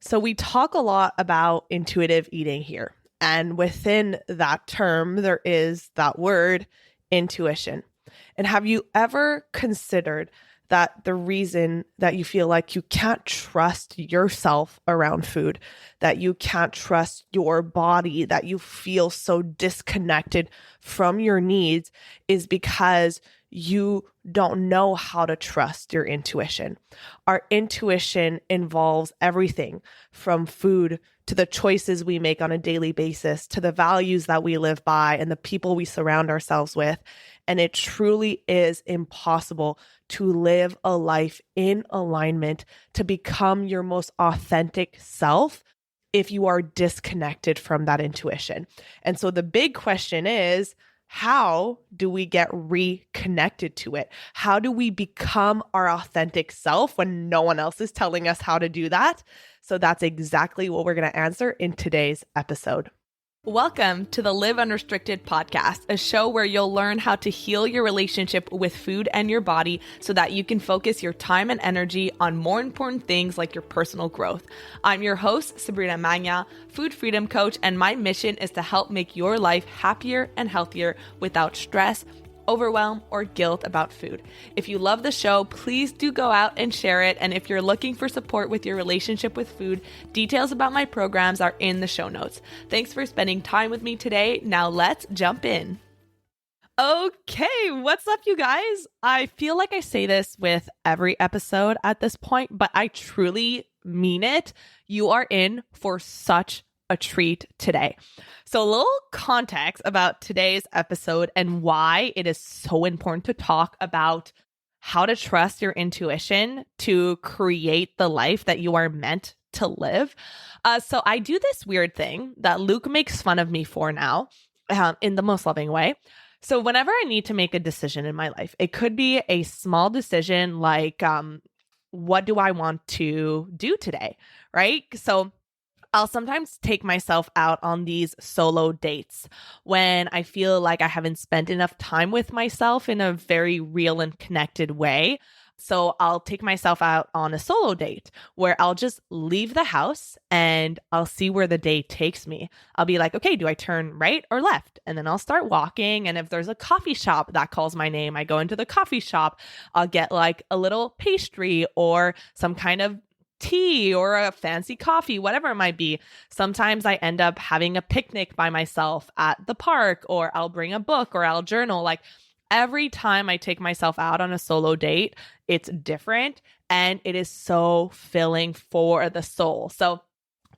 So we talk a lot about intuitive eating here. And within that term, there is that word intuition. And have you ever considered that the reason that you feel like you can't trust yourself around food, that you can't trust your body, that you feel so disconnected from your needs is because you don't know how to trust your intuition. Our intuition involves everything from food to the choices we make on a daily basis, to the values that we live by and the people we surround ourselves with. And it truly is impossible to live a life in alignment, to become your most authentic self if you are disconnected from that intuition. And so the big question is, how do we get reconnected to it? How do we become our authentic self when no one else is telling us how to do that? So that's exactly what we're going to answer in today's episode. Welcome to the Live Unrestricted podcast, a show where you'll learn how to heal your relationship with food and your body so that you can focus your time and energy on more important things like your personal growth. I'm your host, Sabrina Magna, food freedom coach, and my mission is to help make your life happier and healthier without stress, overwhelm, or guilt about food. If you love the show, please do go out and share it. And if you're looking for support with your relationship with food, details about my programs are in the show notes. Thanks for spending time with me today. Now let's jump in. Okay, what's up, you guys? I feel like I say this with every episode at this point, but I truly mean it. You are in for such a treat today. So a little context about today's episode and why it is so important to talk about how to trust your intuition to create the life that you are meant to live. So I do this weird thing that Luke makes fun of me for now, in the most loving way. So whenever I need to make a decision in my life, it could be a small decision like, what do I want to do today, right? So I'll sometimes take myself out on these solo dates when I feel like I haven't spent enough time with myself in a very real and connected way. So I'll take myself out on a solo date where I'll just leave the house and I'll see where the day takes me. I'll be like, okay, do I turn right or left? And then I'll start walking. And if there's a coffee shop that calls my name, I go into the coffee shop. I'll get like a little pastry or some kind of tea or a fancy coffee, whatever it might be. Sometimes I end up having a picnic by myself at the park, or I'll bring a book or I'll journal. Like every time I take myself out on a solo date, it's different and it is so filling for the soul. So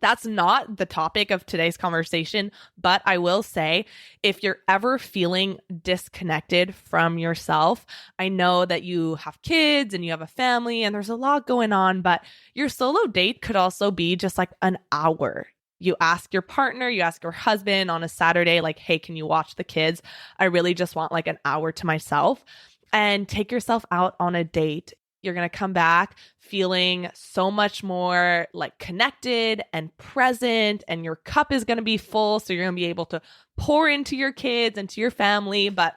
that's not the topic of today's conversation, but I will say, if you're ever feeling disconnected from yourself, I know that you have kids and you have a family and there's a lot going on, but your solo date could also be just like an hour. You ask your partner, you ask your husband on a Saturday, like, hey, can you watch the kids? I really just want like an hour to myself, and take yourself out on a date. You're going to come back feeling so much more like connected and present, and your cup is going to be full. So you're going to be able to pour into your kids and to your family, but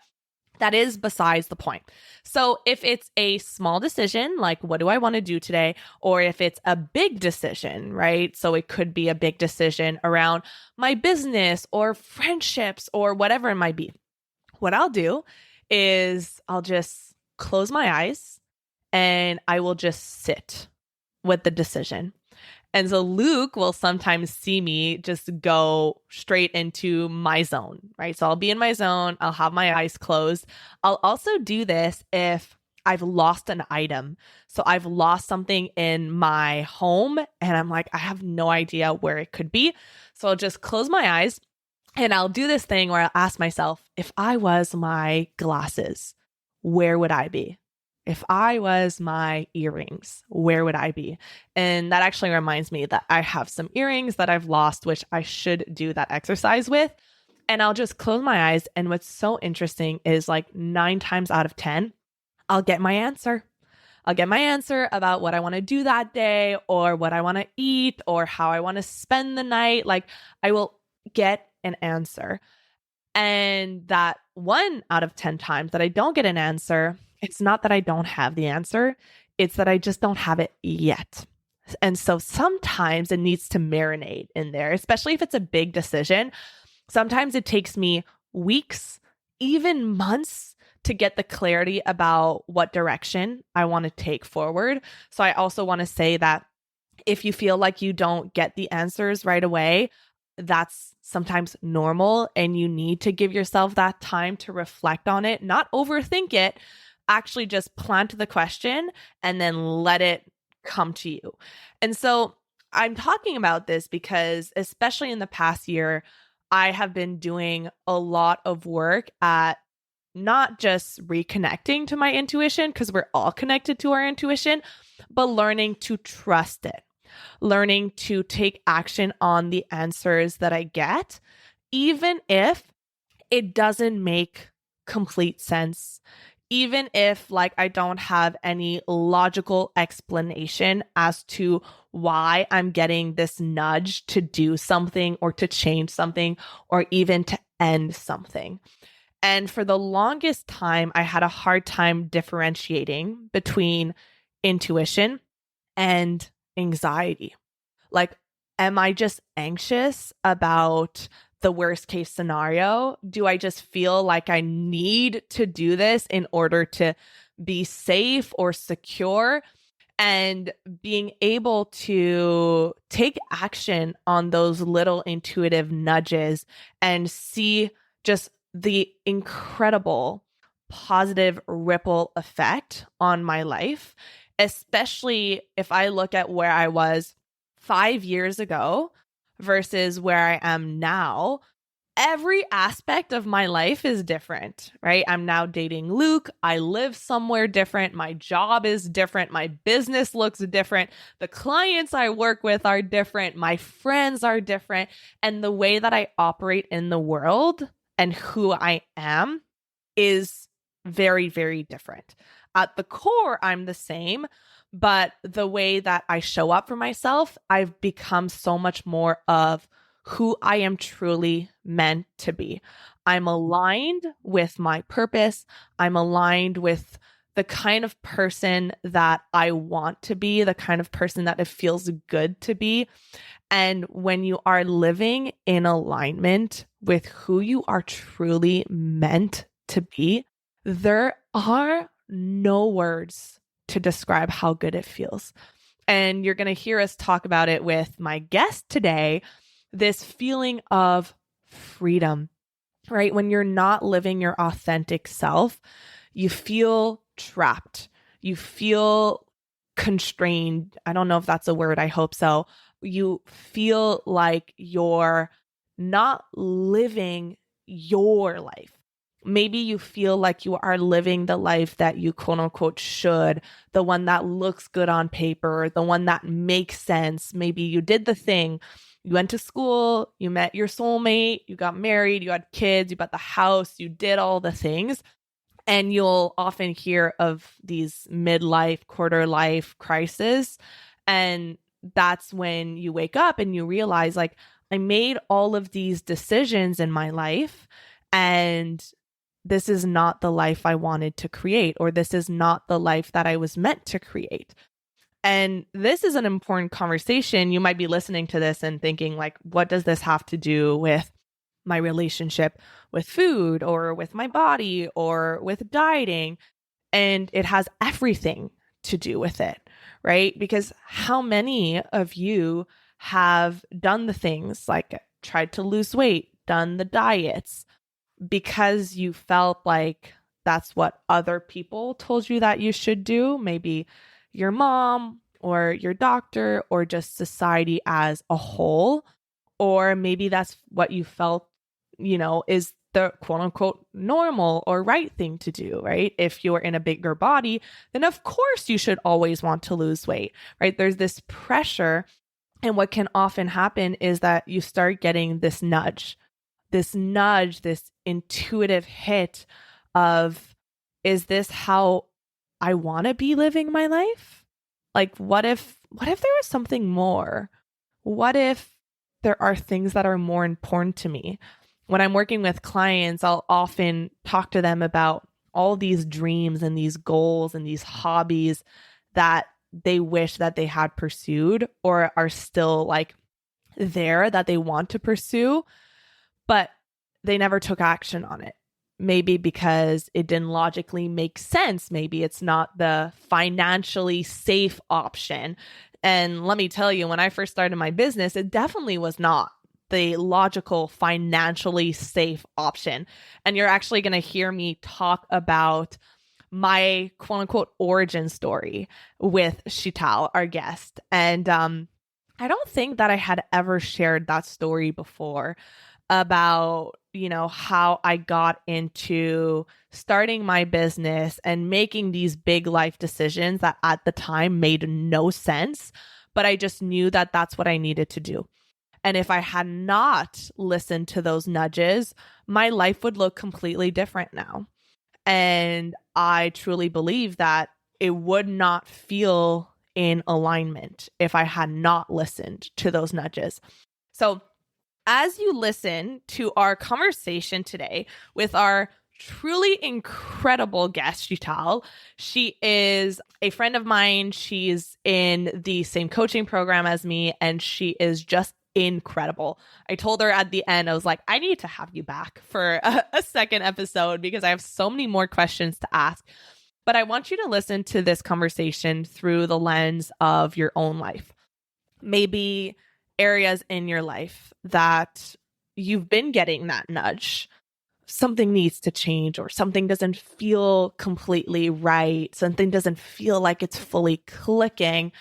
that is besides the point. So if it's a small decision, like what do I want to do today? Or if it's a big decision, right? So it could be a big decision around my business or friendships or whatever it might be. What I'll do is I'll just close my eyes and I will just sit with the decision. And so Luke will sometimes see me just go straight into my zone, right? So I'll be in my zone. I'll have my eyes closed. I'll also do this if I've lost an item. So I've lost something in my home and I'm like, I have no idea where it could be. So I'll just close my eyes and I'll do this thing where I'll ask myself, if I was my glasses, where would I be? If I was my earrings, where would I be? And that actually reminds me that I have some earrings that I've lost, which I should do that exercise with. And I'll just close my eyes. And what's so interesting is like 9 times out of 10, I'll get my answer. I'll get my answer about what I want to do that day or what I want to eat or how I want to spend the night. Like I will get an answer. And that 1 out of 10 times that I don't get an answer, it's not that I don't have the answer. It's that I just don't have it yet. And so sometimes it needs to marinate in there, especially if it's a big decision. Sometimes it takes me weeks, even months to get the clarity about what direction I want to take forward. So I also want to say that if you feel like you don't get the answers right away, that's sometimes normal, and you need to give yourself that time to reflect on it, not overthink it, actually just plant the question and then let it come to you. And so I'm talking about this because, especially in the past year, I have been doing a lot of work at not just reconnecting to my intuition, because we're all connected to our intuition, but learning to trust it, learning to take action on the answers that I get, even if it doesn't make complete sense, even if like I don't have any logical explanation as to why I'm getting this nudge to do something or to change something or even to end something. And for the longest time, I had a hard time differentiating between intuition and anxiety. Like, am I just anxious about the worst case scenario? Do I just feel like I need to do this in order to be safe or secure? And being able to take action on those little intuitive nudges and see just the incredible positive ripple effect on my life, especially if I look at where I was 5 years ago versus where I am now. Every aspect of my life is different, right? I'm now dating Luke. I live somewhere different. My job is different. My business looks different. The clients I work with are different. My friends are different. And the way that I operate in the world and who I am is very, very different. At the core, I'm the same, but the way that I show up for myself, I've become so much more of who I am truly meant to be. I'm aligned with my purpose. I'm aligned with the kind of person that I want to be, the kind of person that it feels good to be. And when you are living in alignment with who you are truly meant to be, there are no words to describe how good it feels. And you're going to hear us talk about it with my guest today, this feeling of freedom, right? When you're not living your authentic self, you feel trapped. You feel constrained. I don't know if that's a word. I hope so. You feel like you're not living your life. Maybe you feel like you are living the life that you quote unquote should, the one that looks good on paper, the one that makes sense. Maybe you did the thing. You went to school, you met your soulmate, you got married, you had kids, you bought the house, you did all the things. And you'll often hear of these midlife, quarter life crises. And that's when you wake up and you realize, like, I made all of these decisions in my life, and this is not the life I wanted to create, or this is not the life that I was meant to create. And this is an important conversation. You might be listening to this and thinking, like, what does this have to do with my relationship with food or with my body or with dieting? And it has everything to do with it, right? Because how many of you have done the things like tried to lose weight, done the diets, because you felt like that's what other people told you that you should do? Maybe your mom or your doctor or just society as a whole. Or maybe that's what you felt, is the quote unquote normal or right thing to do, right? If you're in a bigger body, then of course you should always want to lose weight, right? There's this pressure. And what can often happen is that you start getting this nudge, this intuitive hit of, is this how I want to be living my life? Like, what if there was something more? What if there are things that are more important to me? When I'm working with clients, I'll often talk to them about all these dreams and these goals and these hobbies that they wish that they had pursued or are still like there that they want to pursue, but they never took action on it. Maybe because it didn't logically make sense. Maybe it's not the financially safe option. And let me tell you, when I first started my business, it definitely was not the logical, financially safe option. And you're actually going to hear me talk about my quote unquote origin story with Sheetal, our guest. And I don't think that I had ever shared that story before about, how I got into starting my business and making these big life decisions that at the time made no sense, but I just knew that that's what I needed to do. And if I had not listened to those nudges, my life would look completely different now. And I truly believe that it would not feel in alignment if I had not listened to those nudges. So as you listen to our conversation today with our truly incredible guest, Sheetal, she is a friend of mine. She's in the same coaching program as me, and she is just incredible. I told her at the end, I was like, I need to have you back for a second episode because I have so many more questions to ask. But I want you to listen to this conversation through the lens of your own life. Maybe areas in your life that you've been getting that nudge. Something needs to change, or something doesn't feel completely right. Something doesn't feel like it's fully clicking.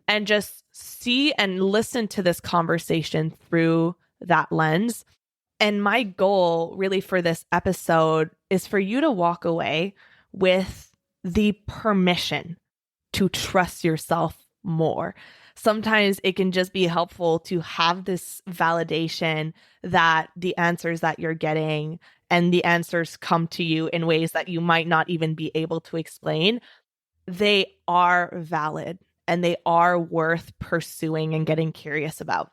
And just see and listen to this conversation through that lens. And my goal really for this episode is for you to walk away with the permission to trust yourself more. Sometimes it can just be helpful to have this validation that the answers that you're getting and the answers come to you in ways that you might not even be able to explain. They are valid and they are worth pursuing and getting curious about.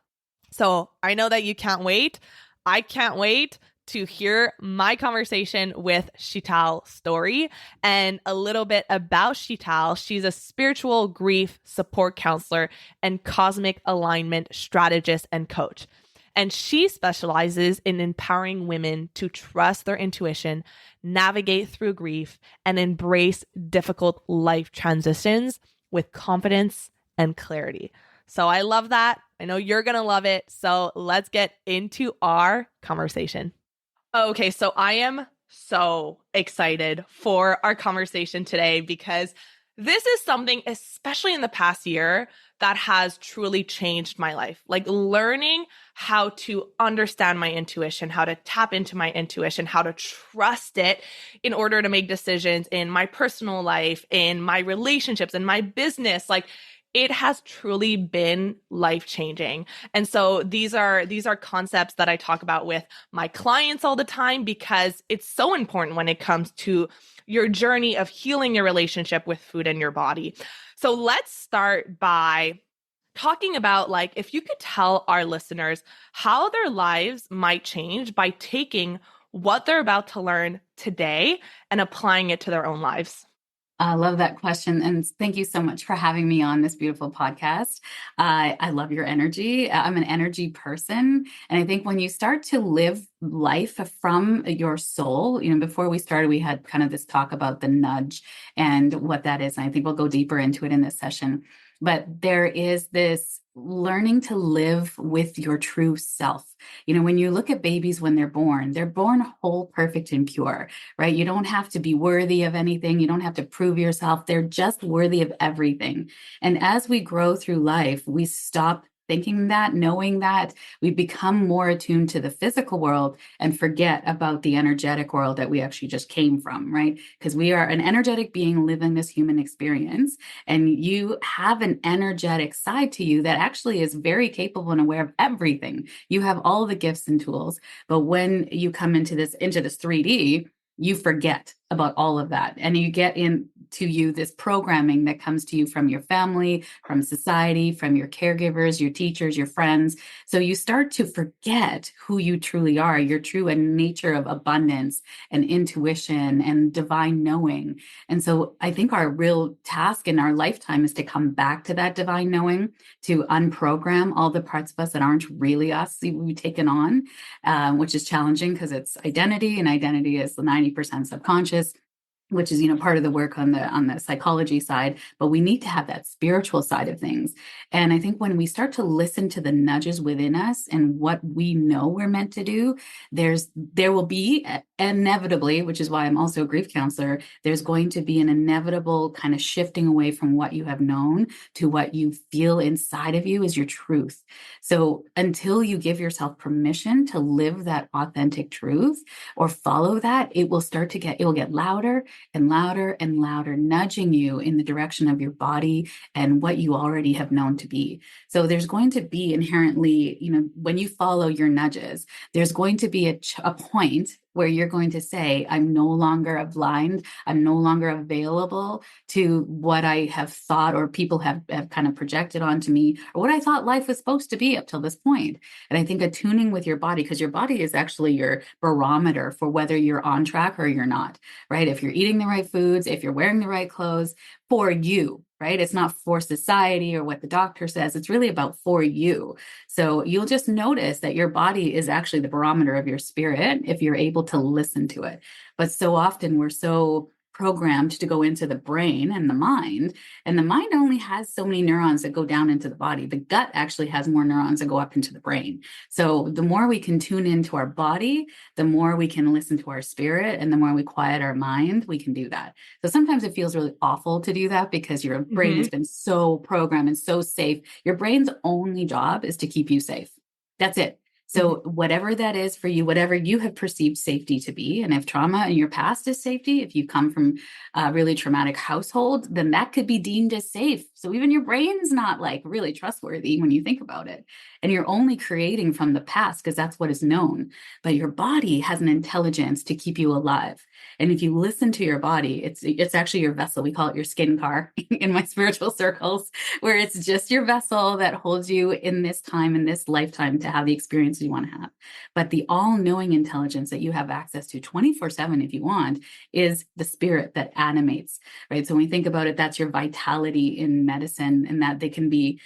So I know that you can't wait. I can't wait to hear my conversation with Sheetal Story and a little bit about Sheetal. She's a spiritual grief support counselor and cosmic alignment strategist and coach. And she specializes in empowering women to trust their intuition, navigate through grief, and embrace difficult life transitions with confidence and clarity. So I love that. I know you're going to love it. So let's get into our conversation. Okay, so I am so excited for our conversation today because this is something, especially in the past year, that has truly changed my life. Like learning how to understand my intuition, how to tap into my intuition, how to trust it in order to make decisions in my personal life, in my relationships, in my business. Like it has truly been life-changing. And so these are concepts that I talk about with my clients all the time because it's so important when it comes to your journey of healing your relationship with food and your body. So let's start by talking about like if you could tell our listeners how their lives might change by taking what they're about to learn today and applying it to their own lives. I love that question. And thank you so much for having me on this beautiful podcast. I love your energy. I'm an energy person. And I think when you start to live life from your soul, before we started, we had kind of this talk about the nudge and what that is. And I think we'll go deeper into it in this session. But there is this learning to live with your true self. When you look at babies when they're born whole, perfect, and pure, right? You don't have to be worthy of anything. You don't have to prove yourself. They're just worthy of everything. And as we grow through life, we stop thinking that, knowing that, we become more attuned to the physical world and forget about the energetic world that we actually just came from, right? Because we are an energetic being living this human experience, and you have an energetic side to you that actually is very capable and aware of everything. You have all the gifts and tools, but when you come into this 3D, you forget about all of that, and you get in to you this programming that comes to you from your family, from society, from your caregivers, your teachers, your friends. So you start to forget who you truly are, your true nature of abundance and intuition and divine knowing. And so I think our real task in our lifetime is to come back to that divine knowing, to unprogram all the parts of us that aren't really us we've taken on, which is challenging because it's identity, and identity is 90% subconscious, which is, part of the work on the psychology side. But we need to have that spiritual side of things. And I think when we start to listen to the nudges within us and what we know we're meant to do, there will be inevitably, which is why I'm also a grief counselor, there's going to be an inevitable kind of shifting away from what you have known to what you feel inside of you is your truth. So until you give yourself permission to live that authentic truth or follow that, it will get louder and louder and louder, nudging you in the direction of your body and what you already have known to be. So there's going to be inherently, when you follow your nudges, there's going to be a point where you're going to say, I'm no longer blind, I'm no longer available to what I have thought or people have kind of projected onto me, or what I thought life was supposed to be up till this point. And I think attuning with your body, because your body is actually your barometer for whether you're on track or you're not, right? If you're eating the right foods, if you're wearing the right clothes for you, right? It's not for society or what the doctor says. It's really about for you. So you'll just notice that your body is actually the barometer of your spirit if you're able to listen to it. But so often we're so programmed to go into the brain and the mind only has so many neurons that go down into the body. The gut actually has more neurons that go up into the brain. So the more we can tune into our body, the more we can listen to our spirit, and the more we quiet our mind, we can do that. So sometimes it feels really awful to do that because your brain has been so programmed and so safe. Your brain's only job is to keep you safe. That's it. So whatever that is for you, whatever you have perceived safety to be, and if trauma in your past is safety, if you come from a really traumatic household, then that could be deemed as safe. So even your brain's not like really trustworthy when you think about it. And you're only creating from the past because that's what is known. But your body has an intelligence to keep you alive. And if you listen to your body, it's actually your vessel. We call it your skin car in my spiritual circles, where it's just your vessel that holds you in this time, in this lifetime, to have the experience you want to have. But the all-knowing intelligence that you have access to 24/7, if you want, is the spirit that animates, right? So when we think about it, that's your vitality in medicine, and that they can be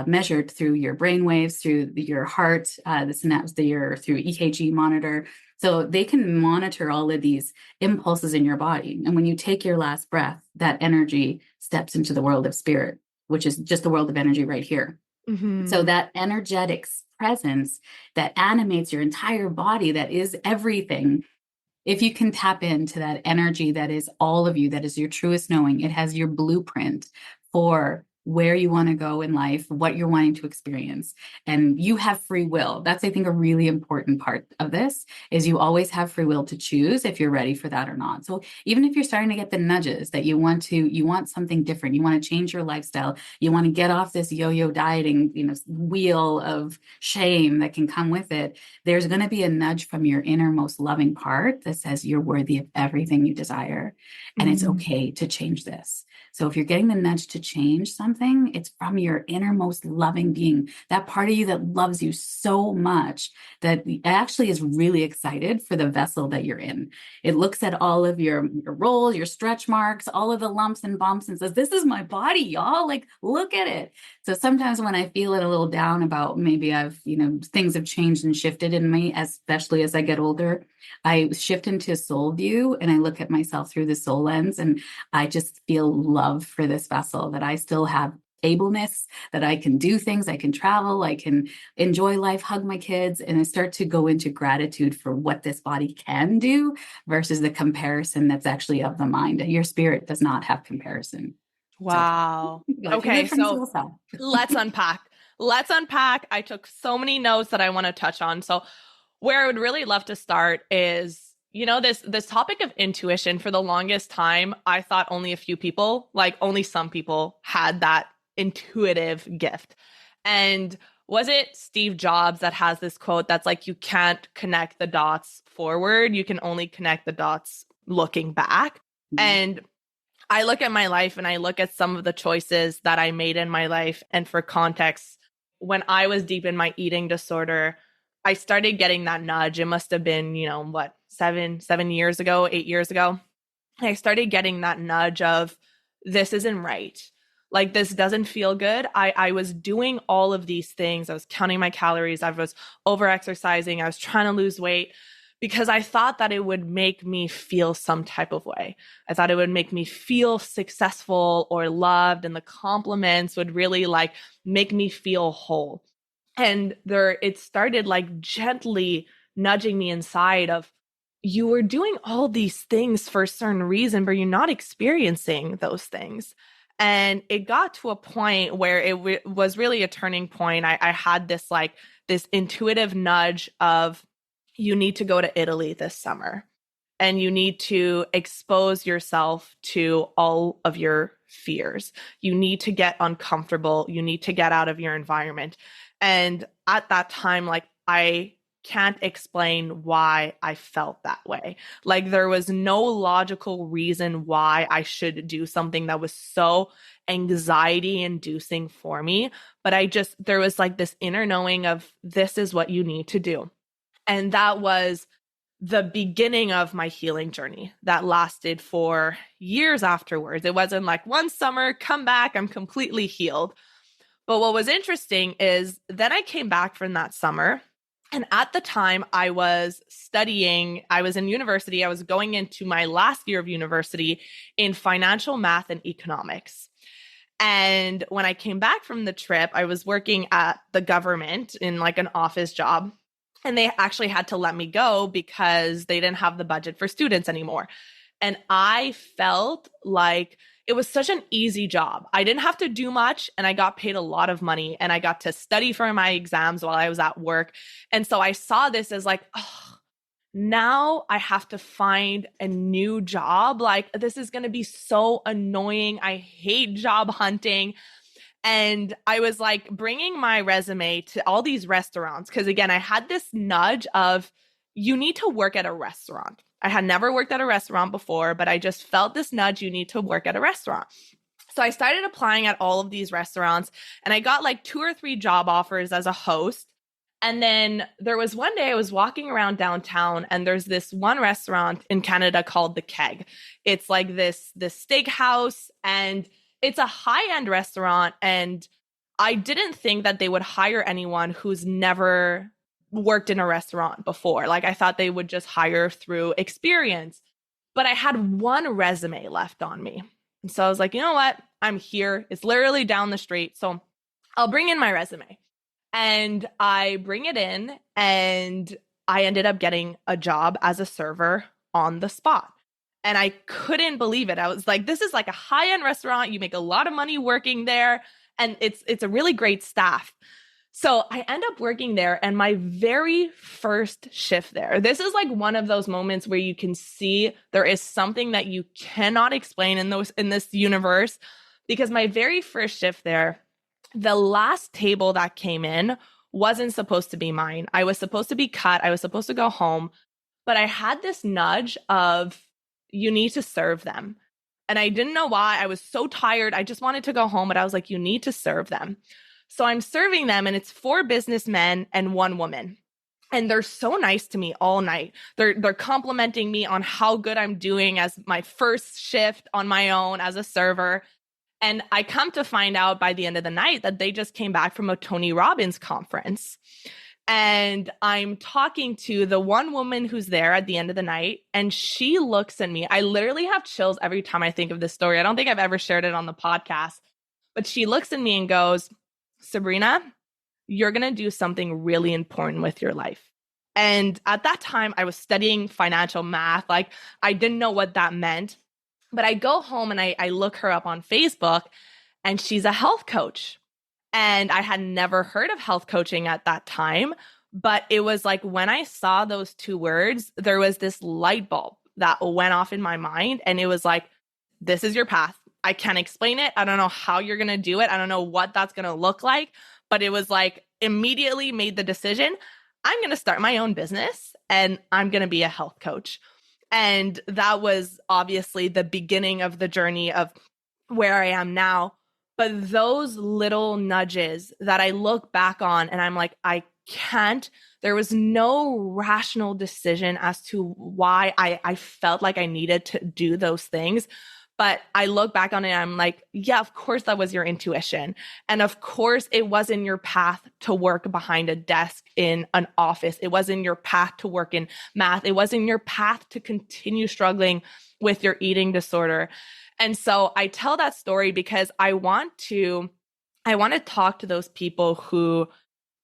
measured through your brain waves, through your heart, the synapse, through EKG monitor. So they can monitor all of these impulses in your body. And when you take your last breath, that energy steps into the world of spirit, which is just the world of energy right here. So that energetic presence that animates your entire body, that is everything. If you can tap into that energy that is all of you, that is your truest knowing, it has your blueprint for where you want to go in life, what you're wanting to experience. And you have free will. That's, I think, a really important part of this is you always have free will to choose if you're ready for that or not. So even if you're starting to get the nudges that you want something different, you want to change your lifestyle, you want to get off this yo-yo dieting, wheel of shame that can come with it, there's going to be a nudge from your innermost loving part that says you're worthy of everything you desire. And it's okay to change this. So if you're getting the nudge to change something, it's from your innermost loving being, that part of you that loves you so much that actually is really excited for the vessel that you're in. It looks at all of your rolls, your stretch marks, all of the lumps and bumps, and says, this is my body, y'all. Like, look at it. So sometimes when I feel it a little down about maybe things have changed and shifted in me, especially as I get older, I shift into soul view and I look at myself through the soul lens, and I just feel love for this vessel, that I still have ableness, that I can do things, I can travel, I can enjoy life, hug my kids, and I start to go into gratitude for what this body can do versus the comparison that's actually of the mind. Your spirit does not have comparison. Wow. Okay, so let's unpack. I took so many notes that I want to touch on. So where I would really love to start is, this topic of intuition. For the longest time, I thought only a few people, like only some people, had that intuitive gift. And was it Steve Jobs that has this quote that's like, you can't connect the dots forward, you can only connect the dots looking back? And I look at my life and I look at some of the choices that I made in my life. And for context, when I was deep in my eating disorder, I started getting that nudge. It must have been, 7 years ago, 8 years ago. I started getting that nudge of this isn't right. Like, this doesn't feel good. I was doing all of these things. I was counting my calories. I was over exercising. I was trying to lose weight because I thought that it would make me feel some type of way. I thought it would make me feel successful or loved, and the compliments would really like make me feel whole. And it started like gently nudging me inside of, you were doing all these things for a certain reason, but you're not experiencing those things. And it got to a point where it was really a turning point. I had this intuitive nudge of, you need to go to Italy this summer and you need to expose yourself to all of your fears. You need to get uncomfortable. You need to get out of your environment. And at that time, like, I can't explain why I felt that way. Like, there was no logical reason why I should do something that was so anxiety inducing for me. But there was like this inner knowing of, this is what you need to do. And that was the beginning of my healing journey that lasted for years afterwards. It wasn't like one summer, come back, I'm completely healed. But what was interesting is then I came back from that summer. And at the time I was studying, I was in university. I was going into my last year of university in financial math and economics. And when I came back from the trip, I was working at the government in like an office job. And they actually had to let me go because they didn't have the budget for students anymore. And I felt like it was such an easy job. I didn't have to do much and I got paid a lot of money and I got to study for my exams while I was at work. And so I saw this as like, oh, now I have to find a new job. Like, this is going to be so annoying. I hate job hunting. And I was like bringing my resume to all these restaurants because, again, I had this nudge of, you need to work at a restaurant. I had never worked at a restaurant before, but I just felt this nudge, you need to work at a restaurant. So I started applying at all of these restaurants and I got like 2 or 3 job offers as a host. And then there was one day I was walking around downtown and there's this one restaurant in Canada called The Keg. It's like this steakhouse and it's a high-end restaurant, and I didn't think that they would hire anyone who's never worked in a restaurant before. Like, I thought they would just hire through experience. But I had one resume left on me. And so I was like, you know what? I'm here. It's literally down the street. So I'll bring in my resume. And I bring it in, and I ended up getting a job as a server on the spot. And I couldn't believe it. I was like, this is like a high-end restaurant. You make a lot of money working there. And it's a really great staff. So I end up working there. And my very first shift there, this is like one of those moments where you can see there is something that you cannot explain in this universe. Because my very first shift there, the last table that came in wasn't supposed to be mine. I was supposed to be cut. I was supposed to go home. But I had this nudge of, you need to serve them. And I didn't know why. I was so tired. I just wanted to go home, but I was like, you need to serve them. So I'm serving them, and it's 4 businessmen and 1 woman. And they're so nice to me all night. They're complimenting me on how good I'm doing as my first shift on my own as a server. And I come to find out by the end of the night that they just came back from a Tony Robbins conference. And I'm talking to the one woman who's there at the end of the night, and she looks at me. I literally have chills every time I think of this story. I don't think I've ever shared it on the podcast, but she looks at me and goes, Sabrina, you're going to do something really important with your life. And at that time, I was studying financial math. Like, I didn't know what that meant, but I go home and I look her up on Facebook, and she's a health coach. And I had never heard of health coaching at that time, but it was like when I saw those 2 words, there was this light bulb that went off in my mind. And it was like, this is your path. I can't explain it. I don't know how you're going to do it. I don't know what that's going to look like, but it was like immediately made the decision, I'm going to start my own business and I'm going to be a health coach. And that was obviously the beginning of the journey of where I am now. But those little nudges that I look back on and I'm like, I can't, there was no rational decision as to why I felt like I needed to do those things. But I look back on it and I'm like, yeah, of course that was your intuition. And of course it wasn't your path to work behind a desk in an office. It wasn't your path to work in math. It wasn't your path to continue struggling with your eating disorder. And so I tell that story because I want to talk to those people who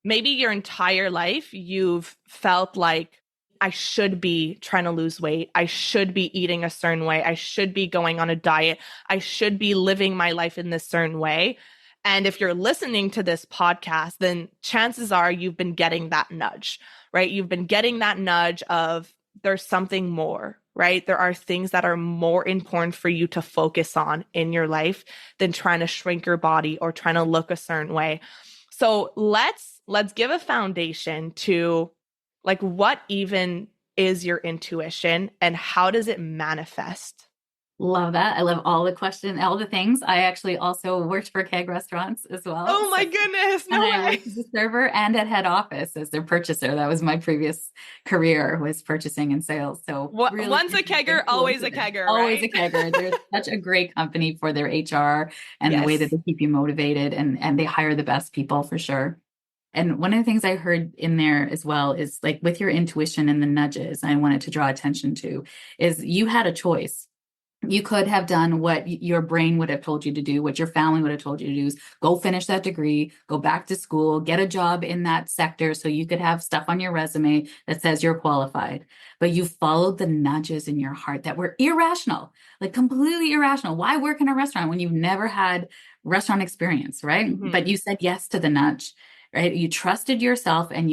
maybe your entire life you've felt like I should be trying to lose weight. I should be eating a certain way. I should be going on a diet. I should be living my life in this certain way. And if you're listening to this podcast, then chances are you've been getting that nudge, right? You've been getting that nudge of there's something more, right? There are things that are more important for you to focus on in your life than trying to shrink your body or trying to look a certain way. So let's give a foundation to like what even is your intuition and how does it manifest? Love that. I love all the things. I actually also worked for keg restaurants as well. Oh my goodness. No way. I worked as a server and at head office as their purchaser. That was my previous career, was purchasing and sales. So really once a kegger, always a kegger, right? Always a kegger. They're such a great company for their HR and the way that they keep you motivated, and they hire the best people for sure. And one of the things I heard in there as well is like with your intuition and the nudges I wanted to draw attention to is you had a choice. You could have done what your brain would have told you to do, what your family would have told you to do, is go finish that degree, go back to school, get a job in that sector so you could have stuff on your resume that says you're qualified. But you followed the nudges in your heart that were irrational, like completely irrational. Why work in a restaurant when you've never had restaurant experience, right? Mm-hmm. But you said yes to the nudge. Right? You trusted yourself and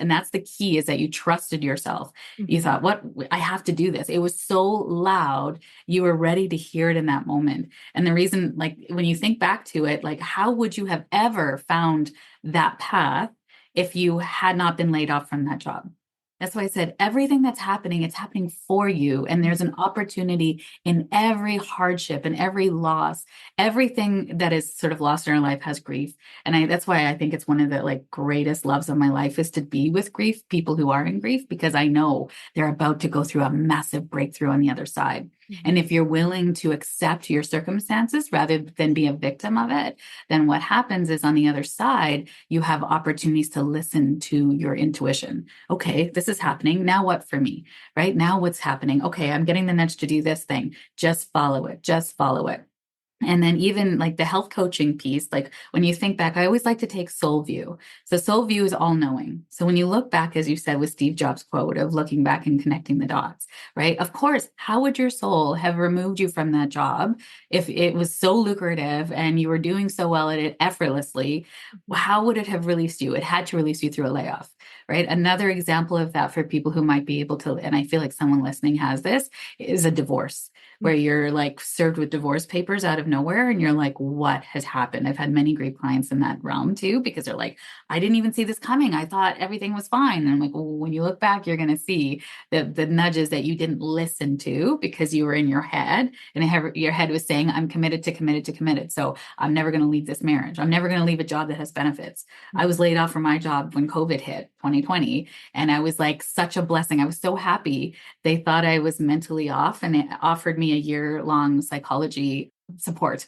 that's the key, is that you trusted yourself. Mm-hmm. You thought, I have to do this. It was so loud. You were ready to hear it in that moment. And the reason, like, when you think back to it, like, how would you have ever found that path if you had not been laid off from that job? That's why I said everything that's happening, it's happening for you. And there's an opportunity in every hardship and every loss. Everything that is sort of lost in our life has grief. And that's why I think it's one of the like greatest loves of my life is to be with grief, people who are in grief, because I know they're about to go through a massive breakthrough on the other side. Mm-hmm. And if you're willing to accept your circumstances rather than be a victim of it, then what happens is on the other side, you have opportunities to listen to your intuition. Okay, this is happening. Now what for me, right? Now what's happening? Okay, I'm getting the nudge to do this thing. Just follow it. Just follow it. And then even like the health coaching piece, like when you think back, I always like to take soul view. So soul view is all knowing. So when you look back, as you said with Steve Jobs' quote of looking back and connecting the dots, right? Of course, how would your soul have removed you from that job if it was so lucrative and you were doing so well at it effortlessly? How would it have released you? It had to release you through a layoff, right? Another example of that for people who might be able to, and I feel like someone listening has this, is a divorce, where you're like served with divorce papers out of nowhere and you're like, what has happened? I've had many great clients in that realm too, because they're like, I didn't even see this coming. I thought everything was fine. And I'm like, well, when you look back, you're going to see the nudges that you didn't listen to because you were in your head, and your head was saying, I'm committed to committed to committed. So I'm never going to leave this marriage. I'm never going to leave a job that has benefits. I was laid off from my job when COVID hit 2020. And I was like such a blessing. I was so happy. They thought I was mentally off and they offered me a year-long psychology support.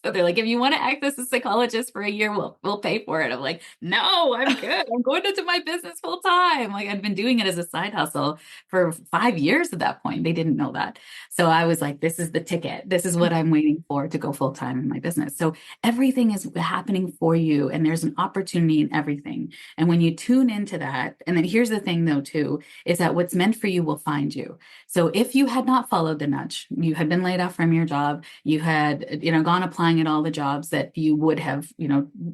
So they're like, if you want to act as a psychologist for a year, we'll pay for it. I'm like, no, I'm good. I'm going into my business full time. Like I'd been doing it as a side hustle for 5 years at that point. They didn't know that. So I was like, this is the ticket. This is what I'm waiting for to go full time in my business. So everything is happening for you. And there's an opportunity in everything. And when you tune into that, and then here's the thing though, too, is that what's meant for you will find you. So if you had not followed the nudge, you had been laid off from your job, you had, gone applying at all the jobs that you would have,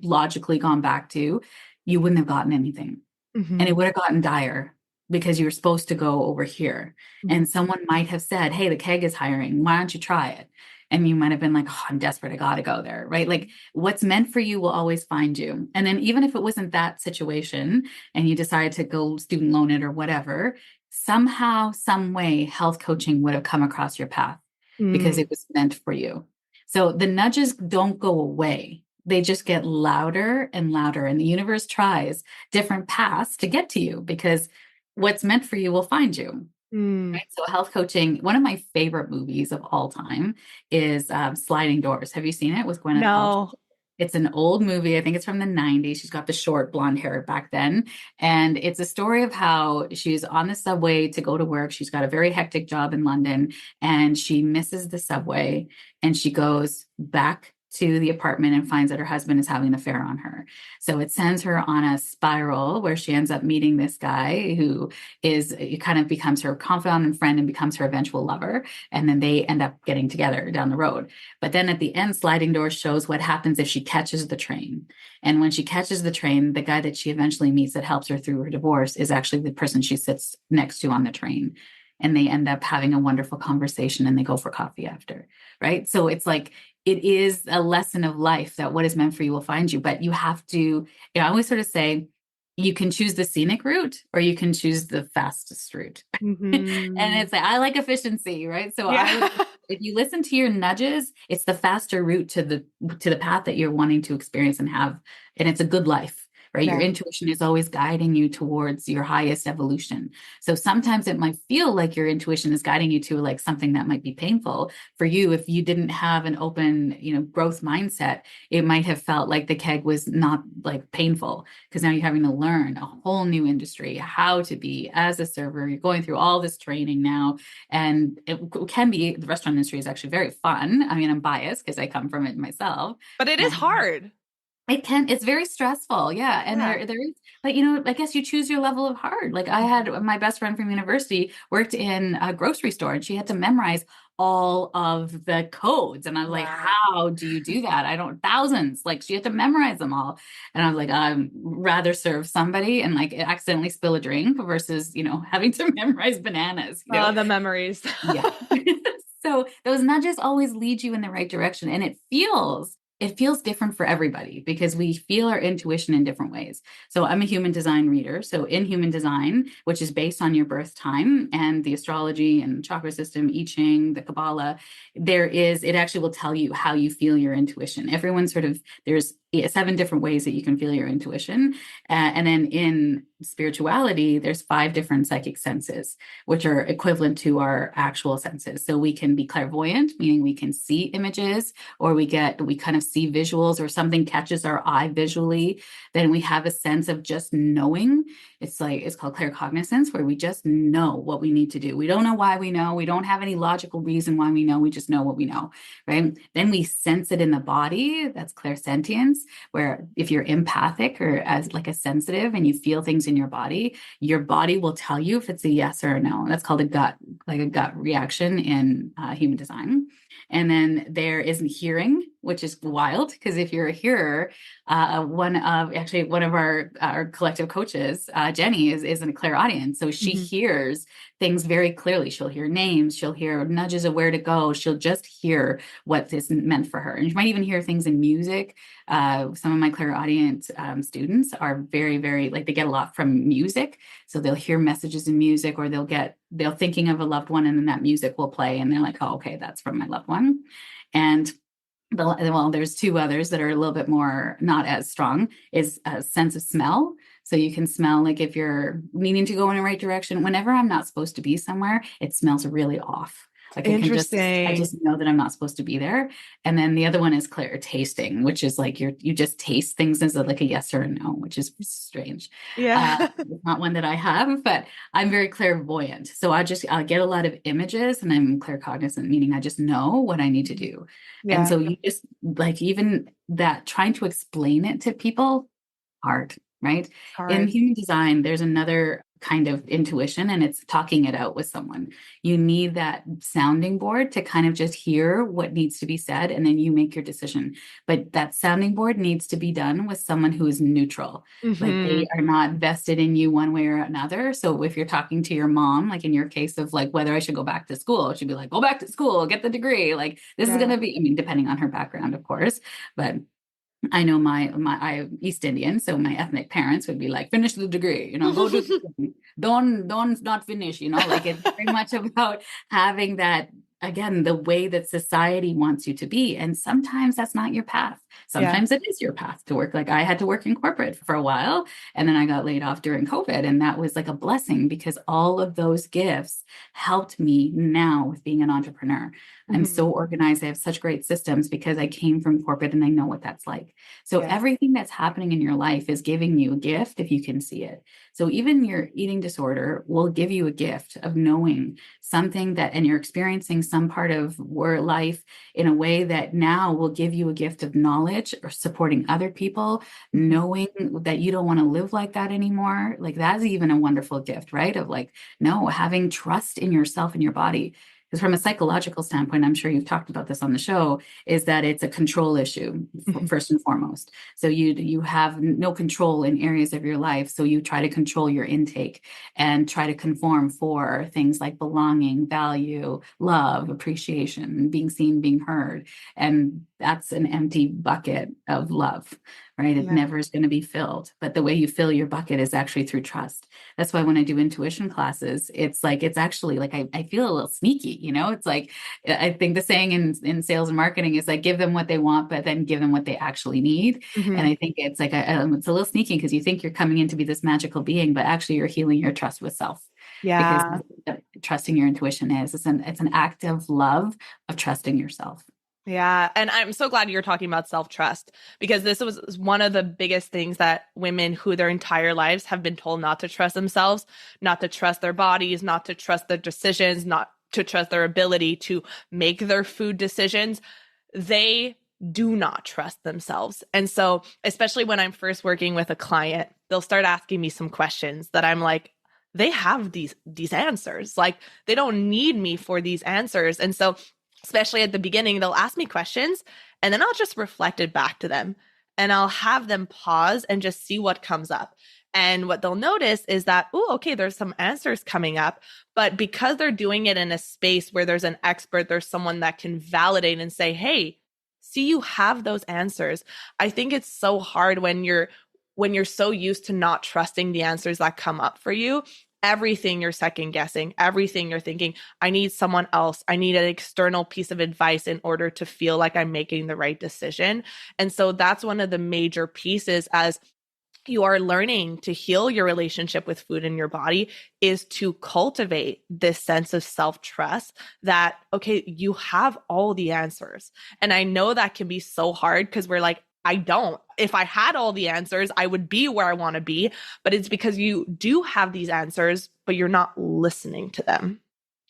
logically gone back to, you wouldn't have gotten anything. Mm-hmm. And it would have gotten dire because you were supposed to go over here. Mm-hmm. And someone might have said, hey, the keg is hiring. Why don't you try it? And you might have been like, oh, I'm desperate. I got to go there, right? Like what's meant for you will always find you. And then even if it wasn't that situation and you decided to go student loan it or whatever, somehow, some way, health coaching would have come across your path because Mm. it was meant for you. So the nudges don't go away. They just get louder and louder. And the universe tries different paths to get to you because what's meant for you will find you. Mm. Right. So health coaching, one of my favorite movies of all time is Sliding Doors. Have you seen it with Gwyneth Paltrow? No. It's an old movie. I think it's from the 90s. She's got the short blonde hair back then. And it's a story of how she's on the subway to go to work. She's got a very hectic job in London and she misses the subway and she goes back to the apartment and finds that her husband is having an affair on her. So it sends her on a spiral where she ends up meeting this guy who is, it kind of becomes her confidant and friend and becomes her eventual lover. And then they end up getting together down the road. But then at the end, Sliding Doors shows what happens if she catches the train. And when she catches the train, the guy that she eventually meets that helps her through her divorce is actually the person she sits next to on the train. And they end up having a wonderful conversation and they go for coffee after, right? So it's like, it is a lesson of life that what is meant for you will find you. But you have to, I always sort of say, you can choose the scenic route or you can choose the fastest route. And Mm-hmm. it's like, I like efficiency, right? So Yeah. if you listen to your nudges, it's the faster route to the path that you're wanting to experience and have. And it's a good life, right? Your Yeah. intuition is always guiding you towards your highest evolution. So sometimes it might feel like your intuition is guiding you to like something that might be painful for you. If you didn't have an open, growth mindset, it might have felt like the keg was not like painful because now you're having to learn a whole new industry, how to be as a server. You're going through all this training now. And it can be, the restaurant industry is actually very fun. I mean, I'm biased because I come from it myself. But it is hard. It's very stressful. Yeah. And Yeah. there is, but I guess you choose your level of hard. Like I had my best friend from university worked in a grocery store and she had to memorize all of the codes. And I was like, Wow. how do you do that? I don't, thousands, like she had to memorize them all. And I was like, I'd rather serve somebody and like accidentally spill a drink versus, having to memorize bananas, Oh, the memories. Yeah. So those nudges always lead you in the right direction. And it feels different for everybody because we feel our intuition in different ways. So I'm a human design reader. So in human design, which is based on your birth time and the astrology and chakra system, I Ching, the Kabbalah, it actually will tell you how you feel your intuition. There's 7 different ways that you can feel your intuition. And then in spirituality, there's 5 different psychic senses, which are equivalent to our actual senses. So we can be clairvoyant, meaning we can see images, or we kind of see visuals, or something catches our eye visually. Then we have a sense of just knowing. It's called claircognizance, where we just know what we need to do. We don't know why we know. We don't have any logical reason why we know. We just know what we know, right? Then we sense it in the body. That's clairsentience, where if you're empathic or as like a sensitive and you feel things in your body will tell you if it's a yes or a no. That's called a gut reaction in human design. And then there is hearing, which is wild because if you're a hearer, one of our collective coaches, Jenny, is a clairaudient. So she hears things very clearly. She'll hear names, she'll hear nudges of where to go. She'll just hear what is meant for her. And you might even hear things in music. Some of my clairaudient students are very, very, like they get a lot from music. So they'll hear messages in music, or they'll thinking of a loved one and then that music will play and they're like, oh, okay, that's from my loved one. And there's 2 others that are a little bit more not as strong, is a sense of smell. So you can smell, like if you're needing to go in the right direction, whenever I'm not supposed to be somewhere, it smells really off. Like I Interesting. just know that I'm not supposed to be there. And then the other one is clair tasting, which is like you just taste things as like a yes or a no, which is strange. Yeah. It's not one that I have, but I'm very clairvoyant. So I get a lot of images and I'm claircognizant, meaning I just know what I need to do. And Yeah. so you just like, even that trying to explain it to people, hard, right? Hard. In human design, there's another kind of intuition, and it's talking it out with someone. You need that sounding board to kind of just hear what needs to be said, and then you make your decision. But that sounding board needs to be done with someone who is neutral. Like they are not vested in you one way or another. So if you're talking to your mom, like in your case of like whether I should go back to school, she'd be like, go back to school, get the degree. Like this is going to be, I mean, depending on her background, of course, but I know I'm East Indian, so my ethnic parents would be like, finish the degree, go to don't not finish, like it's very much about having that, again, the way that society wants you to be. And sometimes that's not your path. Yeah. Sometimes it is your path to work. Like I had to work in corporate for a while, and then I got laid off during COVID. And that was like a blessing because all of those gifts helped me now with being an entrepreneur. I'm Mhm. so organized. I have such great systems because I came from corporate and I know what that's like. So Yeah. everything that's happening in your life is giving you a gift if you can see it. So even your eating disorder will give you a gift of knowing something that, and you're experiencing some part of your life in a way that now will give you a gift of knowledge or supporting other people, Mhm. knowing that you don't want to live like that anymore. Like that's even a wonderful gift, right? Of like, no, having trust in yourself and your body. Because from a psychological standpoint, I'm sure you've talked about this on the show, is that it's a control issue Mhm. first and foremost. So you have no control in areas of your life. So you try to control your intake and try to conform for things like belonging, value, love, appreciation, being seen, being heard. And that's an empty bucket of love, right? It Yeah. never is going to be filled. But the way you fill your bucket is actually through trust. That's why when I do intuition classes, it's like, it's actually like, I feel a little sneaky, it's like, I think the saying in sales and marketing is like, give them what they want, but then give them what they actually need. And Mhm. I think it's like, it's a little sneaky because you think you're coming in to be this magical being, but actually you're healing your trust with self, because Yeah. trusting your intuition it's an act of love of trusting yourself. Yeah. And I'm so glad you're talking about self-trust because this was one of the biggest things that women who their entire lives have been told not to trust themselves, not to trust their bodies, not to trust their decisions, not to trust their ability to make their food decisions. They do not trust themselves. And so, especially when I'm first working with a client, they'll start asking me some questions that I'm like, they have these answers. Like they don't need me for these answers. And so especially at the beginning, they'll ask me questions and then I'll just reflect it back to them and I'll have them pause and just see what comes up. And what they'll notice is that, oh, okay, there's some answers coming up. But because they're doing it in a space where there's an expert, there's someone that can validate and say, hey, see, you have those answers. I think it's so hard when you're so used to not trusting the answers that come up for you. Everything you're second guessing, everything you're thinking, I need someone else. I need an external piece of advice in order to feel like I'm making the right decision. And so that's one of the major pieces as you are learning to heal your relationship with food in your body is to cultivate this sense of self-trust that, okay, you have all the answers. And I know that can be so hard because we're like, I don't. If I had all the answers, I would be where I want to be. But it's because you do have these answers, but you're not listening to them.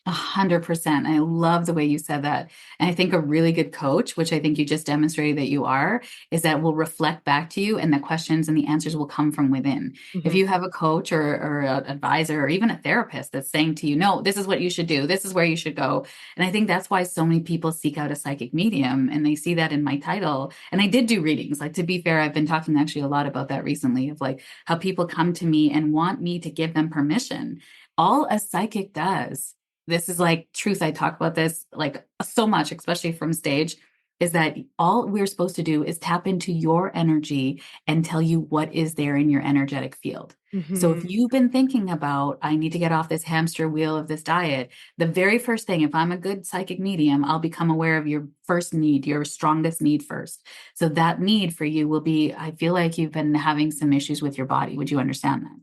100%. I love the way you said that. And I think a really good coach, which I think you just demonstrated that you are, is that will reflect back to you and the questions and the answers will come from within. If Mm-hmm. you have a coach or an advisor or even a therapist that's saying to you, no, this is what you should do, this is where you should go. And I think that's why so many people seek out a psychic medium and they see that in my title. And I did do readings. Like, to be fair, I've been talking actually a lot about that recently, of like how people come to me and want me to give them permission. All a psychic does, this is like truth. I talk about this like so much, especially from stage, is that all we're supposed to do is tap into your energy and tell you what is there in your energetic field. So if Mm-hmm. you've been thinking about, I need to get off this hamster wheel of this diet, the very first thing, if I'm a good psychic medium, I'll become aware of your first need, your strongest need first. So that need for you will be, I feel like you've been having some issues with your body. Would you understand that?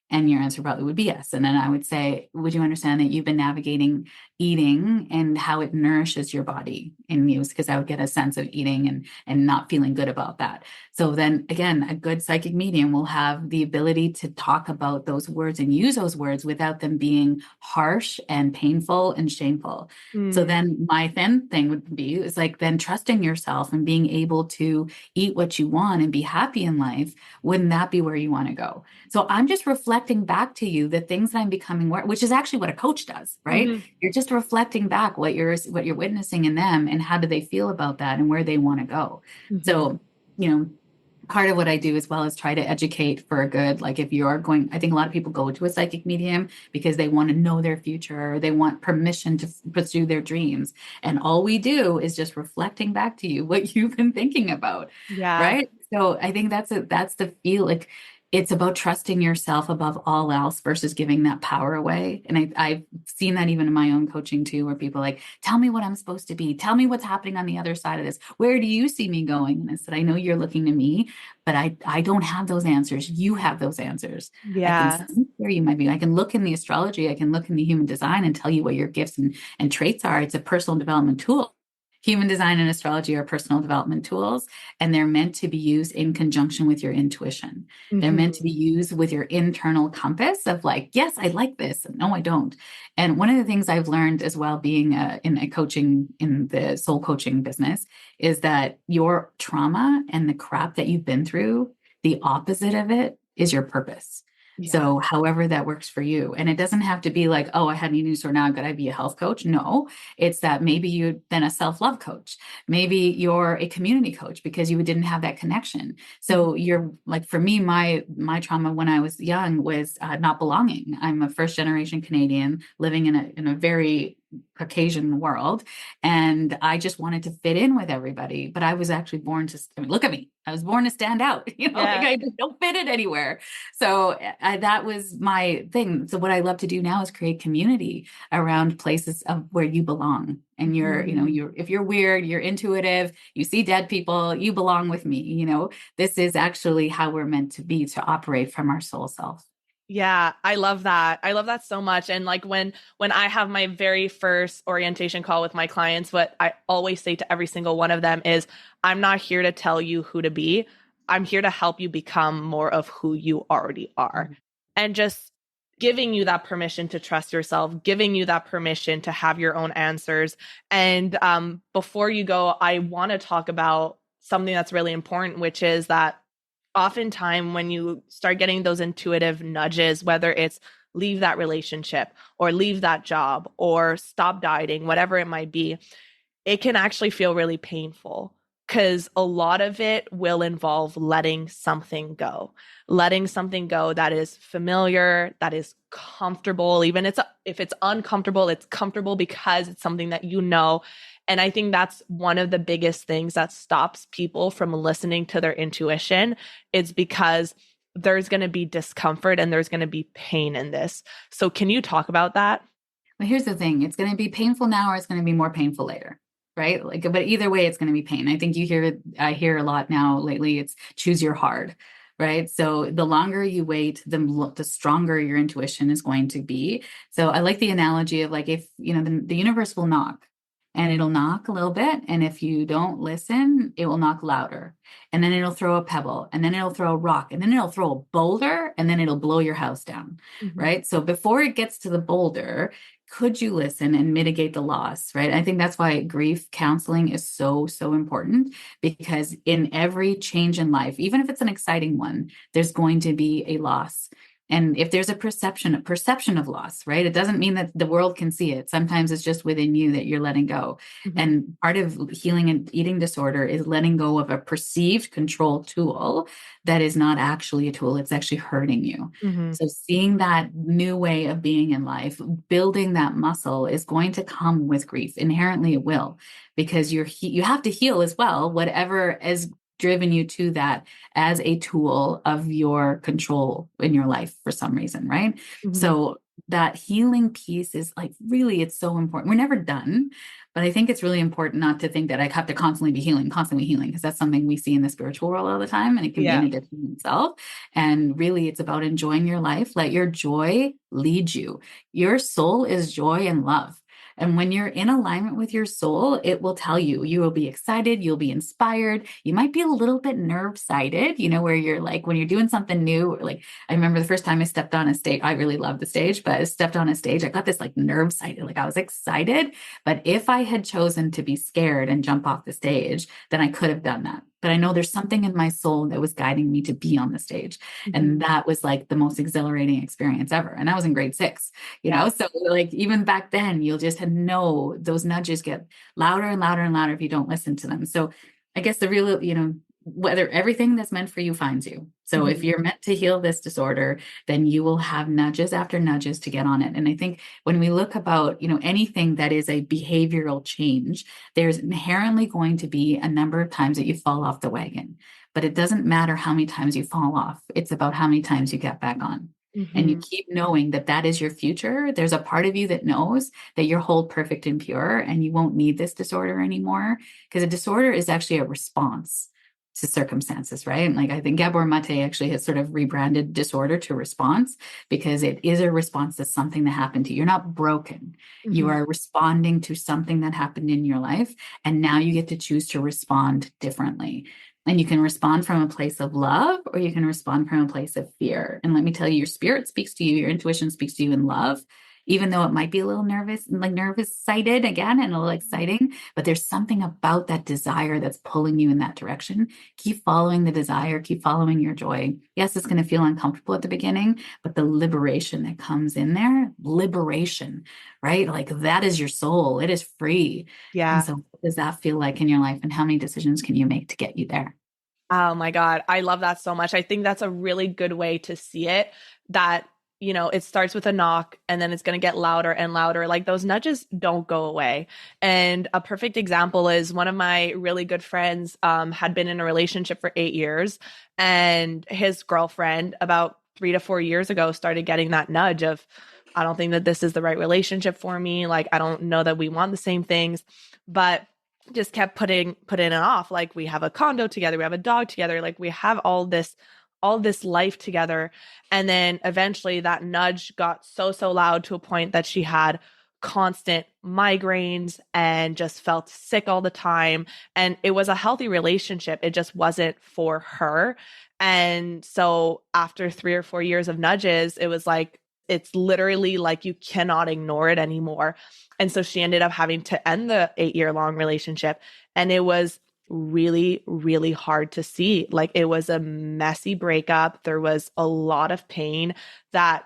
And your answer probably would be yes. And then I would say, would you understand that you've been navigating eating and how it nourishes your body in you? Because I would get a sense of eating and not feeling good about that. So then again, a good psychic medium will have the ability to talk about those words and use those words without them being harsh and painful and shameful. So Mm-hmm. then my then thing would be is like then trusting yourself and being able to eat what you want and be happy in life. Wouldn't that be where you want to go? So I'm just reflecting back to you the things that I'm becoming aware, which is actually what a coach does, right? Mm-hmm. You're just reflecting back what you're witnessing in them and how do they feel about that and where they want to go. Mm-hmm. So, part of what I do as well is try to educate for a good, like if you're going, I think a lot of people go to a psychic medium because they want to know their future or they want permission to pursue their dreams. And all we do is just reflecting back to you what you've been thinking about, Yeah. right? So I think that's the feel, like it's about trusting yourself above all else versus giving that power away. And I've seen that even in my own coaching too, where people are like, tell me what I'm supposed to be. Tell me what's happening on the other side of this. Where do you see me going? And I said, I know you're looking to me, but I don't have those answers. You have those answers. I can Yeah. see where you might be. I can look in the astrology. I can look in the human design and tell you what your gifts and traits are. It's a personal development tool. Human design and astrology are personal development tools, and they're meant to be used in conjunction with your intuition. They're meant to be used with your internal compass of like, yes, I like this. No, I don't. And one of the things I've learned as well, being in a coaching, in the soul coaching business, is that your trauma and the crap that you've been through, the opposite of it is your purpose. Yeah. So however that works for you. And it doesn't have to be like, oh, I had an eating disorder, now I've got to be a health coach. No, it's that maybe you're then a self-love coach. Maybe you're a community coach because you didn't have that connection. So you're like, for me, my trauma when I was young was not belonging. I'm a first generation Canadian living in a very Caucasian world. And I just wanted to fit in with everybody. But I was actually born to, I mean, look at me. I was born to stand out, like I don't fit in anywhere. So that was my thing. So what I love to do now is create community around places of where you belong. And if you're weird, you're intuitive, you see dead people, you belong with me. This is actually how we're meant to be, to operate from our soul self. Yeah, I love that. I love that so much. And like when I have my very first orientation call with my clients, what I always say to every single one of them is, I'm not here to tell you who to be. I'm here to help you become more of who you already are. And just giving you that permission to trust yourself, giving you that permission to have your own answers. And before you go, I want to talk about something that's really important, which is that oftentimes when you start getting those intuitive nudges, whether it's leave that relationship or leave that job or stop dieting, whatever it might be, it can actually feel really painful because a lot of it will involve letting something go that is familiar, that is comfortable. Even if it's uncomfortable, it's comfortable because it's something that you know. And I think that's one of the biggest things that stops people from listening to their intuition. It's because there's going to be discomfort and there's going to be pain in this. So can you talk about that? Well, here's the thing. It's going to be painful now, or it's going to be more painful later, right? But either way, it's going to be pain. I think I hear a lot now lately, it's choose your hard, right? So the longer you wait, the stronger your intuition is going to be. So I like the analogy of like, if, the universe will knock. And it'll knock a little bit. And if you don't listen, it will knock louder. And then it'll throw a pebble. And then it'll throw a rock. And then it'll throw a boulder. And then it'll blow your house down. Right? So before it gets to the boulder, could you listen and mitigate the loss? Right? I think that's why grief counseling is so, so important, because in every change in life, even if it's an exciting one, there's going to be a loss. And if there's a perception of loss, right? It doesn't mean that the world can see it. Sometimes it's just within you that you're letting go. And part of healing an eating disorder is letting go of a perceived control tool that is not actually a tool. It's actually hurting you. So seeing that new way of being in life, building that muscle is going to come with grief. Inherently it will, because you have to heal as well, whatever is driven you to that as a tool of your control in your life for some reason, right? So that healing piece is like, really, it's so important. We're never done, but I think it's really important not to think that I have to constantly be healing, because that's something we see in the spiritual world all the time, and it can be an addiction in itself. And really, it's about enjoying your life. Let your joy lead you. Your soul is joy and love. And when you're in alignment with your soul, it will tell you, you will be excited, you'll be inspired. You might be a little bit nerve-sighted, where you're like, when you're doing something new, like I remember the first time I stepped on a stage, I really love the stage, but I stepped on a stage, I got this like nerve-sighted, like I was excited. But if I had chosen to be scared and jump off the stage, then I could have done that. But I know there's something in my soul that was guiding me to be on the stage. And that was like the most exhilarating experience ever. And I was in grade 6, so like even back then, you'll just know those nudges get louder and louder and louder if you don't listen to them. So I guess the real, whether everything that's meant for you finds you. So if you're meant to heal this disorder, then you will have nudges after nudges to get on it. And I think when we look about, anything that is a behavioral change, there's inherently going to be a number of times that you fall off the wagon. but it doesn't matter how many times you fall off. It's about how many times you get back on. And you keep knowing that that is your future. There's a part of you that knows that you're whole, perfect, and pure, and you won't need this disorder anymore, because a disorder is actually a response to circumstances, right? And like, I think Gabor Mate actually has sort of rebranded disorder to response, because it is a response to something that happened to you. You're not broken. You are responding to something that happened in your life. And now you get to choose to respond differently. And you can respond from a place of love, or you can respond from a place of fear. And let me tell you, your spirit speaks to you, your intuition speaks to you in love, even though it might be a little nervous sighted again and a little exciting, but there's something about that desire that's pulling you in that direction. Keep following the desire, keep following your joy. Yes, it's going to feel uncomfortable at the beginning, but the liberation that comes in there, liberation, right? Like, that is your soul. It is free. Yeah. And so what does that feel like in your life? And how many decisions can you make to get you there? Oh my God. I love that so much. I think that's a really good way to see it, that, you know, it starts with a knock and then it's going to get louder and louder. Like, those nudges don't go away. And a perfect example is one of my really good friends had been in a relationship for 8 years, and his girlfriend about 3 to 4 years ago started getting that nudge of, I don't think that this is the right relationship for me. Like, I don't know that we want the same things, but just kept putting it off. Like, we have a condo together, we have a dog together, like we have all this life together. And then eventually that nudge got so loud to a point that she had constant migraines and just felt sick all the time. And it was a healthy relationship, it just wasn't for her. And so after 3 or 4 years of nudges, it was like, it's literally like you cannot ignore it anymore. And so she ended up having to end the 8-year-long relationship. And it was really, really hard to see. Like, it was a messy breakup. There was a lot of pain that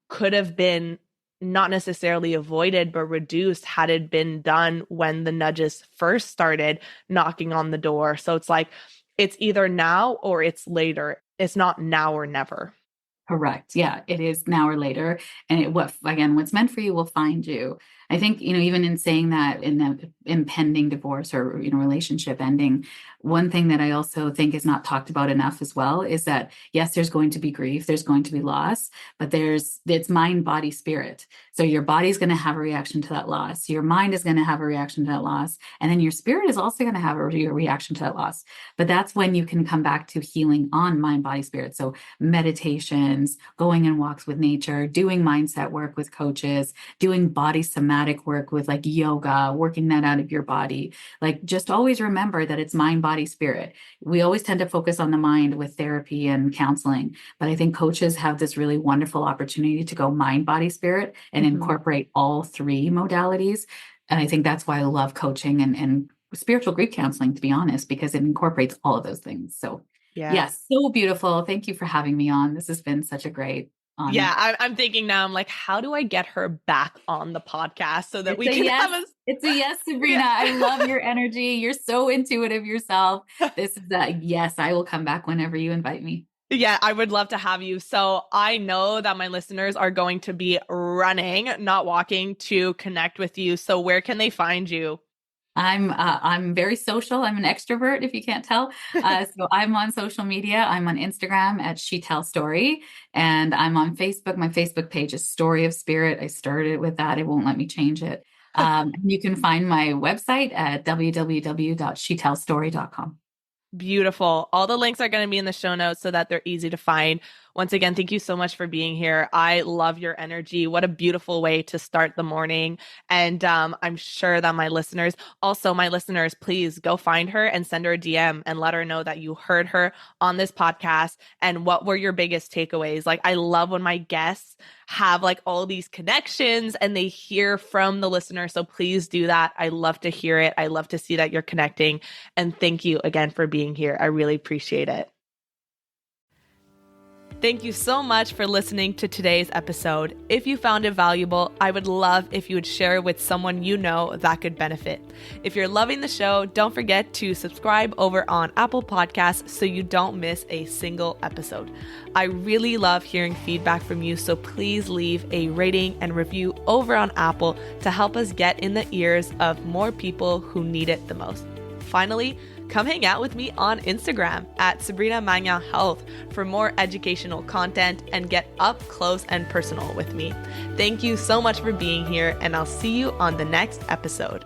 could have been not necessarily avoided, but reduced had it been done when the nudges first started knocking on the door. So it's like, it's either now or it's later. It's not now or never. Correct. Yeah, it is now or later. And what's meant for you will find you. I think, even in saying that, in the impending divorce or, relationship ending, one thing that I also think is not talked about enough as well is that, yes, there's going to be grief, there's going to be loss, but it's mind, body, spirit. So your body's going to have a reaction to that loss. Your mind is going to have a reaction to that loss. And then your spirit is also going to have a reaction to that loss. But that's when you can come back to healing on mind, body, spirit. So meditations, going in walks with nature, doing mindset work with coaches, doing body somatic work with like yoga, working that out of your body. Like, just always remember that it's mind, body, spirit. We always tend to focus on the mind with therapy and counseling, but I think coaches have this really wonderful opportunity to go mind, body, spirit and incorporate all three modalities. And I think that's why I love coaching and spiritual grief counseling, to be honest, because it incorporates all of those things. So yes, so beautiful. Thank you for having me on. This has been such a great honor. Yeah, I'm thinking now, I'm like, how do I get her back on the podcast so that we can have a... It's a yes, Sabrina. I love your energy. You're so intuitive yourself. This is a yes, I will come back whenever you invite me. Yeah, I would love to have you. So I know that my listeners are going to be running, not walking, to connect with you. So where can they find you? I'm very social. I'm an extrovert, if you can't tell. So I'm on social media. I'm on Instagram at Sheetal Story, and I'm on Facebook. My Facebook page is Story of Spirit. I started with that. It won't let me change it. You can find my website at www.sheetalstory.com. Beautiful. All the links are going to be in the show notes so that they're easy to find. Once again, thank you so much for being here. I love your energy. What a beautiful way to start the morning. And I'm sure that my listeners, please go find her and send her a DM and let her know that you heard her on this podcast and what were your biggest takeaways. Like, I love when my guests have like all these connections and they hear from the listener. So please do that. I love to hear it. I love to see that you're connecting. And thank you again for being here. I really appreciate it. Thank you so much for listening to today's episode. If you found it valuable, I would love if you would share it with someone you know that could benefit. If you're loving the show, don't forget to subscribe over on Apple Podcasts so you don't miss a single episode. I really love hearing feedback from you, so please leave a rating and review over on Apple to help us get in the ears of more people who need it the most. Finally, come hang out with me on Instagram at Sabrina Magna Health for more educational content and get up close and personal with me. Thank you so much for being here, and I'll see you on the next episode.